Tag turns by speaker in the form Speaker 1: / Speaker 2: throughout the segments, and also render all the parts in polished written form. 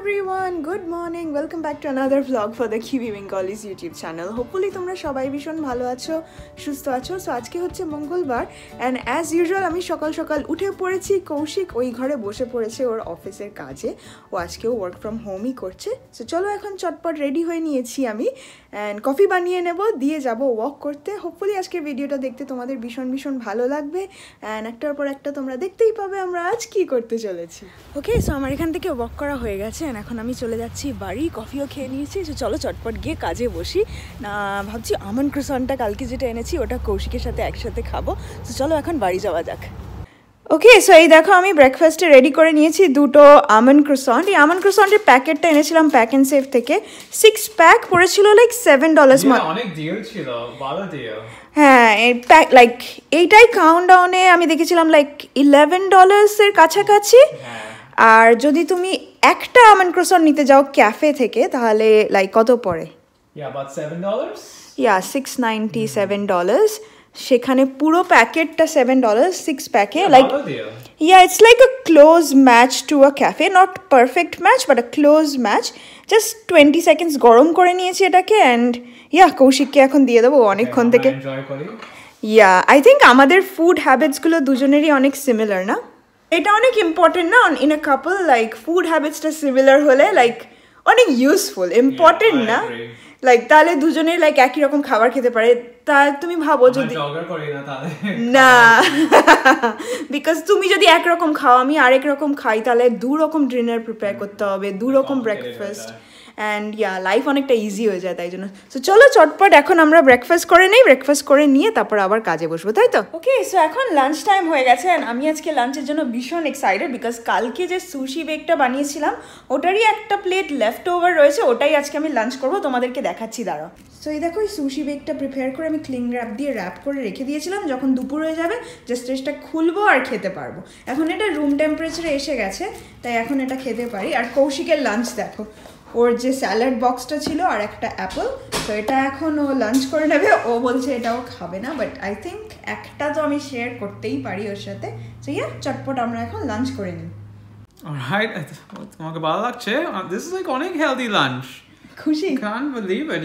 Speaker 1: everyone, good morning. Welcome back to another vlog for the Kiwi Bengalis YouTube channel. Hopefully তোমরা সবাই ভীষণ ভালো আছো, সুস্থ আছো। সো আজকে হচ্ছে মঙ্গলবার and as usual আমি সকাল সকাল উঠে পড়েছি। কৌশিক ওই ঘরে বসে পড়েছে ওর অফিসের কাজে। ও আজকেও ওয়ার্ক ফ্রম হোমই করছে। সো চলো এখন চটপট রেডি হয়ে নিয়েছি আমি and কফি বানিয়ে নেব, দিয়ে যাব ওয়াক করতে। হোপফুলি আজকের ভিডিওটা দেখতে তোমাদের ভীষণ ভীষণ ভালো লাগবে and একটার পর একটা তোমরা দেখতেই পাবে আমরা আজ কি করতে চলেছি। ওকে, সো আমার এখান থেকে ওয়াক করা হয়ে গেছে and এখন আমি চলে যাচ্ছি বাড়ি। কফিও খেয়ে নিয়েছি। সো চলো চটপট গিয়ে কাজে বসি। না ভাবছি আমন্ড ক্রোসনটা কালকে যেটা এনেছি ওটা কৌশিকের সাথে একসাথে খাবো। সো চলো এখন বাড়ি যাওয়া যাক। ওকে, সো এই দেখো আমি ব্রেকফাস্টে রেডি করে নিয়েছি দুটো আমন্ড ক্রোসন্ট। এই আমন্ড ক্রোসন্টের প্যাকেটটা এনেছিলাম প্যাক অ্যান্ড সেভ থেকে। 6 প্যাক পড়েছিল লাইক $7।
Speaker 2: অনেক ডিল ছিল, ভালো ডিল।
Speaker 1: হ্যাঁ, লাইক এইটাই কাউন্টডাউনে আমি দেখেছিলাম লাইক $11 কাছাকাছি। আর যদি তুমি একটা আমন্ড ক্রোসন্ট নিতে যাও ক্যাফে থেকে তাহলে লাইক কত পড়ে?
Speaker 2: about $7.
Speaker 1: $697। সেখানে পুরো প্যাকেটটা $7 6 প্যাকে। Like it's like a close match to a cafe, not perfect match but a close match. Just 20 seconds গরম করে নিয়েছি এটাকে অ্যান্ড কৌশিককে এখন দিয়ে দেবো অনেকক্ষণ থেকে। আই থিঙ্ক আমাদের ফুড হ্যাবিটসগুলো দুজনেরই অনেক সিমিলার না? এটা অনেক ইম্পর্টেন্ট না in a couple, like food হ্যাবিটসটা সিমিলার হলে লাইক অনেক ইউজফুল, ইম্পর্টেন্ট না? লাইক তাহলে দুজনেই লাইক একই রকম খাবার খেতে পারে। তা তুমি ভাবো যদি না বিকজ তুমি যদি একরকম খাও আমি আরেক রকম খাই তাহলে দু রকম ডিনার প্রিপেয়ার করতে হবে, দু রকম ব্রেকফাস্ট অ্যান্ড লাইফ অনেকটা ইজি হয়ে যায় তাই জন্য। সো চলো চটপট এখন আমরা ব্রেকফাস্ট করে নেই, ব্রেকফাস্ট করে নিয়ে তারপর আবার কাজে বসবো, তাই তো? ওকে, সো এখন লাঞ্চ টাইম হয়ে গেছে অ্যান্ড আমি আজকে লাঞ্চের জন্য ভীষণ এক্সাইটেড বিকজ কালকে যে সুশি বেকটা বানিয়েছিলাম ওটারই একটা প্লেট লেফট ওভার রয়েছে, ওটাই আজকে আমি লাঞ্চ করবো, তোমাদেরকে দেখাচ্ছি দাঁড়াও। সো এই দেখো এই সুশি বেকটা প্রিপেয়ার করে আমি ক্লিং র্যাপ দিয়ে র্যাপ করে রেখে দিয়েছিলাম, যখন দুপুর হয়ে যাবে জাস্ট এটা খুলবো আর খেতে পারবো। এখন এটা রুম টেম্পারেচারে এসে গেছে তাই এখন এটা খেতে পারি। আর কৌশিকের লাঞ্চ দেখো, ওর যে স্যালাড বক্সটা ছিল আর একটা অ্যাপল, তো এটা এখন ও লাঞ্চ করে নেবে। ও বলছে এটাও খাবে না বাট আই থিঙ্ক একটা তো আমি শেয়ার করতেই পারি ওর সাথে। সো চটপট আমরা এখন লাঞ্চ করে নিই।
Speaker 2: অলরাইট, তোমাকে ভালো লাগছে? দিস ইজ লাইক অনেক হেলদি লাঞ্চ।
Speaker 1: খুশি?
Speaker 2: Can't believe it.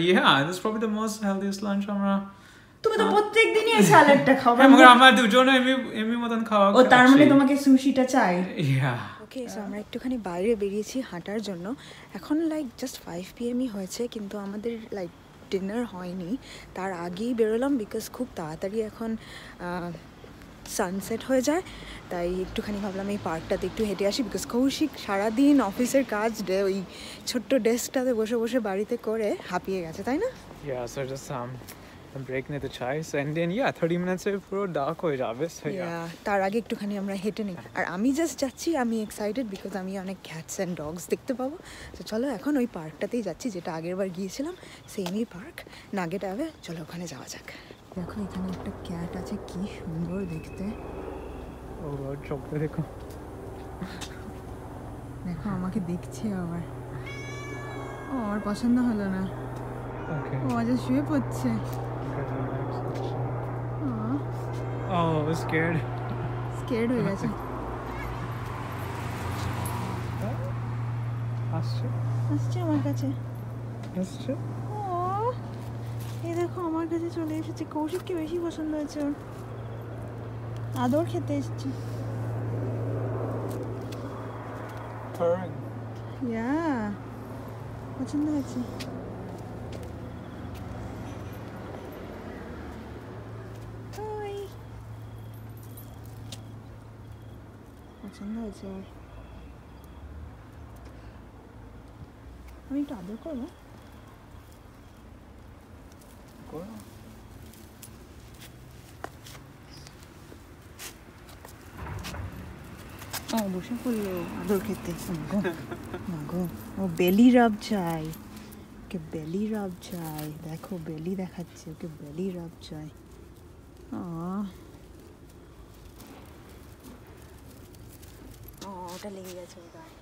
Speaker 2: This is probably the most healthiest lunch আমরা।
Speaker 1: তুমি তো প্রত্যেকদিনই এই স্যালাডটা খাও।
Speaker 2: আমরা দুজনে এমনি মতন খাওয়া।
Speaker 1: ও তার মানে তোমাকে সুশিটা চাই?
Speaker 2: ওকে,
Speaker 1: সো আমরা একটুখানি বাইরে বেরিয়েছি হাঁটার জন্য। এখন লাইক জাস্ট 5 PM হয়েছে কিন্তু আমাদের লাইক ডিনার হয়নি, তার আগেই বেরোলাম বিকজ খুব তাড়াতাড়ি এখন সানসেট হয়ে যায়। তাই একটুখানি ভাবলাম এই পার্কটাতে একটু হেঁটে আসি বিকজ কৌশিক সারাদিন অফিসের কাজ ওই ছোট্ট ডেস্কটাতে বসে বসে বাড়িতে করে হাঁপিয়ে গেছে, তাই না?
Speaker 2: সো জাস্ট ব্রেক নিতে চাই and then 30 মিনিটসে পুরো ডার্ক হয়ে যাবে।
Speaker 1: তার আগে একটুখানি আমরা হেঁটে নিই। আর আমি জাস্ট যাচ্ছি, আমি এক্সাইটেড বিকজ আমি অনেক ক্যাটস অ্যান্ড ডগস দেখতে পাবো। তো চলো এখন ওই পার্কটাতেই যাচ্ছি যেটা আগের বার গিয়েছিলাম, সেমই পার্ক, নাগেট অ্যাভে। চলো ওখানে যাওয়া যাক। দেখো এখানে একটা ক্যাট আছে, কি সুন্দর দেখতে।
Speaker 2: ও চোখটা দেখো,
Speaker 1: দেখো আমাকে দেখছে আবার। ও আমার পছন্দ হলো না, ও আজ শুয়ে পড়ছে। স্কেয়ার্ড হয়ে গেছে। আসছে আমার কাছে। এই দেখো আমার কাছে চলে এসেছে। কৌশিককে বেশি পছন্দ হয়েছে ওর, আদর খেতে এসেছে। পছন্দ হয়েছে। পছন্দ হয়েছে ওর। আমি একটু আদর করবো। বসে পড়লো আদর খেতে। ও বেলি রাব চাই, ওকে বেলি রাব চাই। দেখো বেলি দেখাচ্ছে, ওকে বেলি রাব চাই। ওটা লেগে গেছে ওর গায়ে।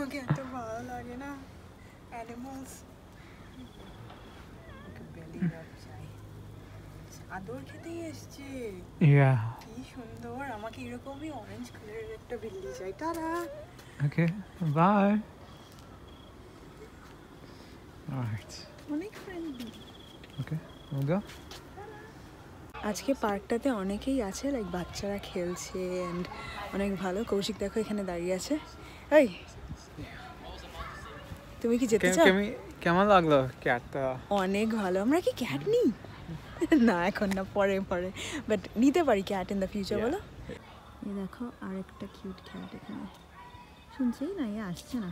Speaker 1: ওকে এত ভালো লাগে না অ্যানিমালস। বেলি রাব চাই। আদর খেতেই এসছে।
Speaker 2: Yeah.
Speaker 1: কি সুন্দর, আমাকে এরকমই অরেঞ্জ কালারের একটা বিল্লি চাই। টাটা।
Speaker 2: Okay, bye. Alright.
Speaker 1: অনেক ফ্রেন্ডলি।
Speaker 2: Okay, we'll go.
Speaker 1: আজকে পার্কটাতে অনেকেই আছে, লাইক বাচ্চারা খেলছে অ্যান্ড অনেক ভালো। কৌশিক দেখো এখানে দাঁড়িয়ে আছে। এই তুমি কি যেতে চাও?
Speaker 2: কেমন লাগলো ক্যাটটা?
Speaker 1: অনেক ভালো। আমরা কি ক্যাট নিই? না এখন না, পরে পরে, বাট নিতে পারি ক্যাট ইন দ্য ফিউচার। বলো। এই দেখো আরেকটা কিউট ক্যাট এখানে। শুনছি না, এ আসছে না।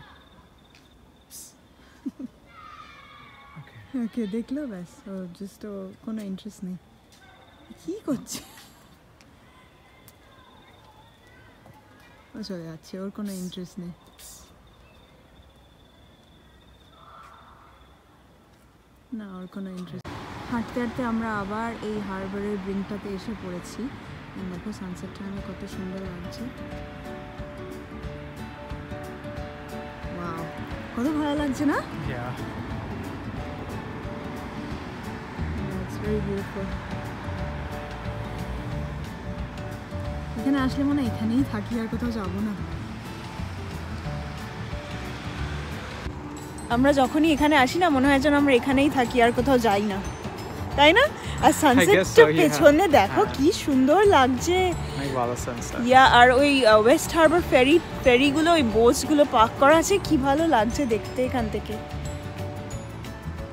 Speaker 1: ওকে দেখলো ব্যাস, ও জাস্ট ও কোনো ইন্টারেস্ট নেই। কি করছে? ও চলে যাচ্ছে, ওর কোনো ইন্টারেস্ট নেই। না, ওর কোনো ইন্টারেস্ট। হাঁটতে হাঁটতে আমরা আবার এই হারবারের ব্রিংটাতে এসে পড়েছি। দেখো সানসেট টাইমে কত সুন্দর লাগছে। ওয়াও, কত ভালো লাগছে না? It's very beautiful. এখানে আসলে মনে হয় এখানেই থাকি, আর কোথাও যাবো না। আমরা যখনই এখানে আসি না, মনে হয় যেন আমরা এখানেই থাকি, আর কোথাও যাই না, তাই না? আর সানসেটটা পেছনে দেখো কি সুন্দর লাগছে। ইয়া, আর ওই ওয়েস্ট হারবার ফেরিগুলো, ওই বোটসগুলো পার্ক করা আছে, কি ভালো লাগছে দেখতে এখান থেকে।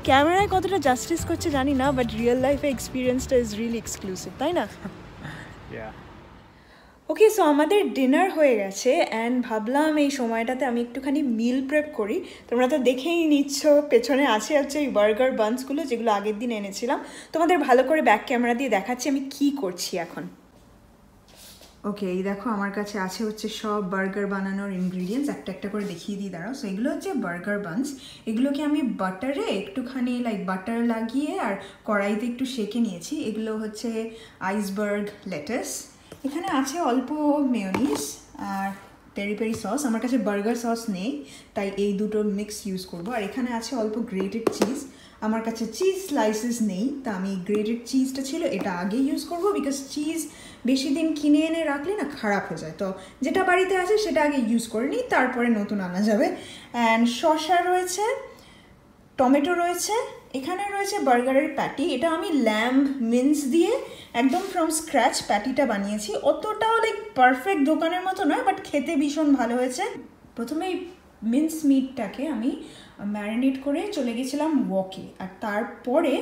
Speaker 1: ক্যামেরায় কতটা জাস্টিস করছে জানি না, বাট রিয়েল লাইফে এক্সপিরিয়েন্সটা ইজ রিয়েলি এক্সক্লুসিভ, তাই না? ওকে, সো আমাদের ডিনার হয়ে গেছে অ্যান্ড ভাবলাম এই সময়টাতে আমি একটুখানি মিল প্রেপ করি। তোমরা তো দেখেই নিচ্ছ পেছনে আছে হচ্ছে এই বার্গার বানসগুলো, যেগুলো আগের দিন এনেছিলাম। তোমাদের ভালো করে ব্যাক ক্যামেরা দিয়ে দেখাচ্ছি আমি কি করছি এখন। ওকে, এই দেখো আমার কাছে আছে হচ্ছে সব বার্গার বানানোর ইনগ্রিডিয়েন্টস, একটা একটা করে দেখিয়ে দিই, দাঁড়াও। সো এগুলো হচ্ছে বার্গার বানস। এগুলোকে আমি বাটারে একটুখানি লাইক বাটার লাগিয়ে আর কড়াইতে একটু সেঁকে নিয়েছি। এগুলো হচ্ছে আইসবার্গ লেটাস। এখানে আছে অল্প মেয়োনিজ আর পেরি পেরি সস। আমার কাছে বার্গার সস নেই, তাই এই দুটোর মিক্স ইউজ করব। আর এখানে আছে অল্প গ্রেটেড চিজ। আমার কাছে চিজ স্লাইসেস নেই, তা আমি গ্রেটেড চিজটা ছিল এটা আগে ইউজ করব, বিকজ চিজ বেশি দিন কিনে এনে রাখলে না খারাপ হয়ে যায়। তো যেটা বাড়িতে আছে সেটা আগে ইউজ করে নিই, তারপরে নতুন আনা যাবে। অ্যান্ড শসা রয়েছে, টমেটো রয়েছে, এখানে রয়েছে বার্গারের প্যাটি। এটা আমি ল্যাম্ব মিন্স দিয়ে একদম ফ্রম স্ক্র্যাচ প্যাটিটা বানিয়েছি। অতটাও লাইক পারফেক্ট দোকানের মতো নয়, বাট খেতে ভীষণ ভালো হয়েছে। প্রথমে এই মিন্স মিটটাকে আমি ম্যারিনেট করে চলে গেছিলাম ওয়াকে, আর তারপরে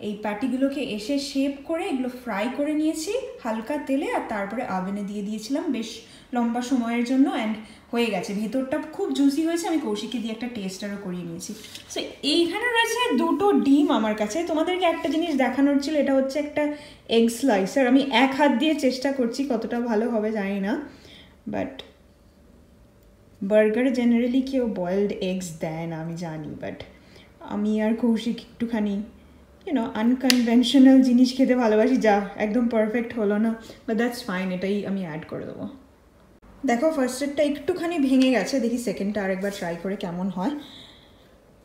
Speaker 1: এই প্যাটিগুলোকে এসে শেপ করে এগুলো ফ্রাই করে নিয়েছি হালকা তেলে, আর তারপরে আভেনে দিয়ে দিয়েছিলাম বেশ লম্বা সময়ের জন্য। অ্যান্ড হয়ে গেছে, ভেতরটা খুব জুসি হয়েছে। আমি কৌশিককে দিয়ে একটা টেস্টারও করিয়ে নিয়েছি। সো এইখানে রয়েছে দুটো ডিম আমার কাছে। তোমাদেরকে একটা জিনিস দেখানোর ছিল, এটা হচ্ছে একটা এগ স্লাইসার। আমি এক হাত দিয়ে চেষ্টা করছি, কতটা ভালো হবে জানি না, বাট বার্গারে জেনারেলি কেউ বয়েলড এগস দেয় না আমি জানি, বাট আমি আর কৌশিক একটুখানি আনকনভেনশনাল জিনিস খেতে ভালোবাসি। যা একদম পারফেক্ট হলো না, বাট দ্যাটস ফাইন, এটাই আমি অ্যাড করে দেবো। দেখো ফার্স্টেরটা একটুখানি ভেঙে গেছে, দেখি সেকেন্ডটা আরেকবার ট্রাই করে কেমন হয়।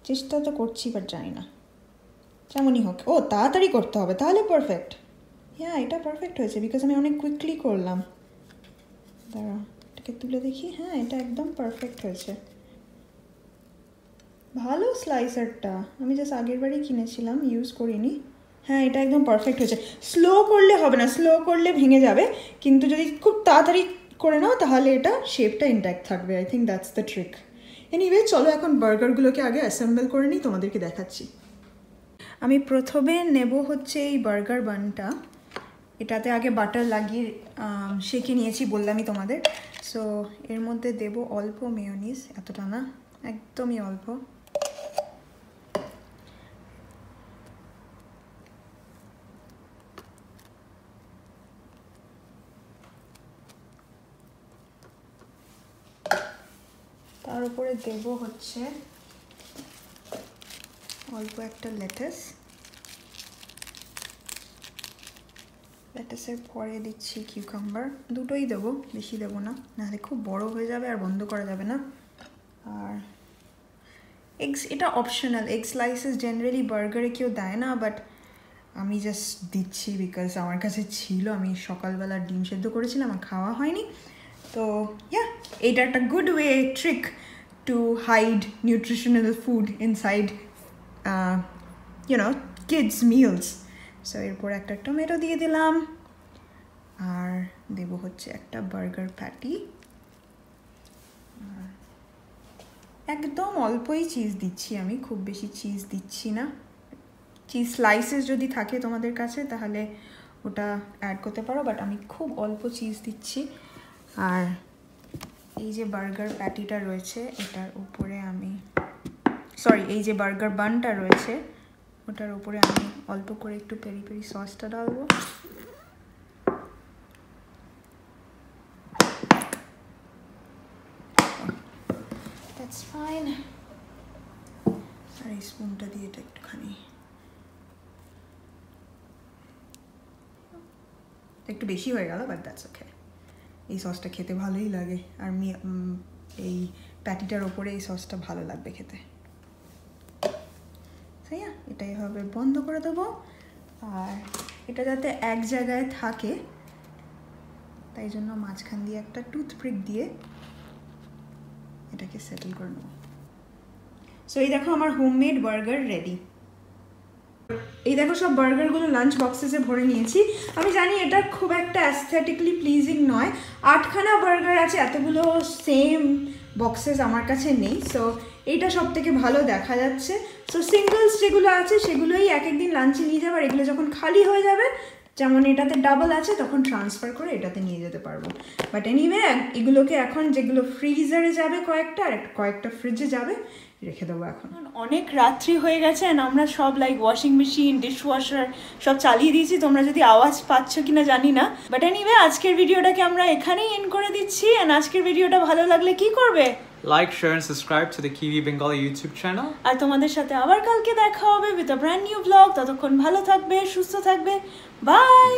Speaker 1: চেষ্টা তো করছি, বাট জানি না, যেমনই হোক। ও তাড়াতাড়ি করতে হবে, তাহলে পারফেক্ট। হ্যাঁ, এটা পারফেক্ট হয়েছে, বিকজ আমি অনেক কুইকলি করলাম। দাঁড়া, এটাকে তুলে দেখি। হ্যাঁ, এটা একদম পারফেক্ট হয়েছে, ভালো স্লাইসারটা। আমি জাস্ট আগের বারই কিনেছিলাম, ইউজ করিনি। হ্যাঁ, এটা একদম পারফেক্ট হয়েছে। স্লো করলে হবে না, স্লো করলে ভেঙে যাবে, কিন্তু যদি খুব তাড়াতাড়ি করে নাও তাহলে এটা শেপটা ইনট্যাক্ট থাকবে। I think that's the trick. Anyway, চলো এখন বার্গারগুলোকে আগে অ্যাসেম্বল করে নিই, তোমাদেরকে দেখাচ্ছি। আমি প্রথমে নেব হচ্ছে এই বার্গার বানটা। এটাতে আগে বাটার লাগিয়ে সেঁকে নিয়েছি বললামই তোমাদের। সো এর মধ্যে দেব অল্প মেয়োনিজ, এতটা না, একদমই অল্প। তার উপরে দেব হচ্ছে অল্প একটা লেটাস। লেটাসের পরে দিচ্ছি কিউকাম্বার, দুটোই দেবো, বেশি দেবো না, নাহলে খুব বড় হয়ে যাবে আর বন্ধ করা যাবে না। আর এগস, এটা অপশনাল। এগ স্লাইসেস জেনারেলি বার্গারে কেউ দেয় না, বাট আমি জাস্ট দিচ্ছি বিকজ আমার কাছে ছিল, আমি সকালবেলা ডিম সেদ্ধ করেছিলাম, আমার খাওয়া হয়নি। তো এটা একটা good way trick to hide nutritional food inside kids meals. So এরপর একটা টমেটো দিয়ে দিলাম, আর দেব হচ্ছে একটা বার্গার প্যাটি। একদম অল্পই চিজ দিচ্ছি আমি, খুব বেশি চিজ দিচ্ছি না। চিজ স্লাইসেস যদি থাকে তোমাদের কাছে তাহলে ওটা অ্যাড করতে পারো, বাট আমি খুব অল্প চিজ দিচ্ছি। আর এই যে বার্গার প্যাটিটা রয়েছে এটার উপরে আমি এই যে বার্গার বানটা রয়েছে ওটার উপরে আমি অল্প করে একটু পেরি পেরি সসটা ডালবো। That's fine. আর এই স্পুনটা দিয়ে এটা একটুখানি একটু বেশি হয়ে গেল, বাট দ্যাটস ওকে। এই সসটা খেতে ভালোই লাগে, আর এই প্যাটিটার ওপরে এই সসটা ভালো লাগবে খেতে। এটা এভাবে বন্ধ করে দেবো, আর এটা যাতে এক জায়গায় থাকে তাই জন্য মাঝখান দিয়ে একটা টুথপিক দিয়ে এটাকে সেটেল করে নেবো। সো এই দেখো আমার হোমমেড বার্গার রেডি। এই দেখো সব বার্গারগুলো লাঞ্চ বক্সেসে ভরে নিয়েছি। আমি জানি এটা খুব একটা অ্যাস্থেটিকলি প্লিজিং নয়, 8খানা বার্গার আছে, এতগুলো সেম বক্সেস আমার কাছে নেই। সো এইটা সব থেকে ভালো দেখা যাচ্ছে। সো সিঙ্গলস যেগুলো আছে সেগুলোই এক একদিন লাঞ্চে নিয়ে যাবো, আর এগুলো যখন খালি হয়ে যাবে, যেমন এটাতে ডাবল আছে, তখন ট্রান্সফার করে এটাতে নিয়ে যেতে পারবো। বাট এনিওয়ে এগুলোকে এখন যেগুলো ফ্রিজারে যাবে কয়েকটা, আর কয়েকটা ফ্রিজে যাবে, রেখে দেবো। এখন অনেক রাত্রি হয়ে গেছে, অ্যান্ড আমরা সব লাইক ওয়াশিং মেশিন, ডিশওয়াশার সব চালিয়ে দিয়েছি। তোমরা যদি আওয়াজ পাচ্ছ কিনা জানি না, বাট এনিওয়ে আজকের ভিডিওটাকে আমরা এখানেই এন্ড করে দিচ্ছি। অ্যান্ড আজকের ভিডিওটা ভালো লাগলে কি করবে?
Speaker 2: Like, share and subscribe to the Kiwi Bengali YouTube channel.
Speaker 1: আর তোমাদের সাথে আবার কালকে দেখা হবে with a brand new vlog। ততক্ষণ ভালো থাকবে, সুস্থ থাকবে, বাই।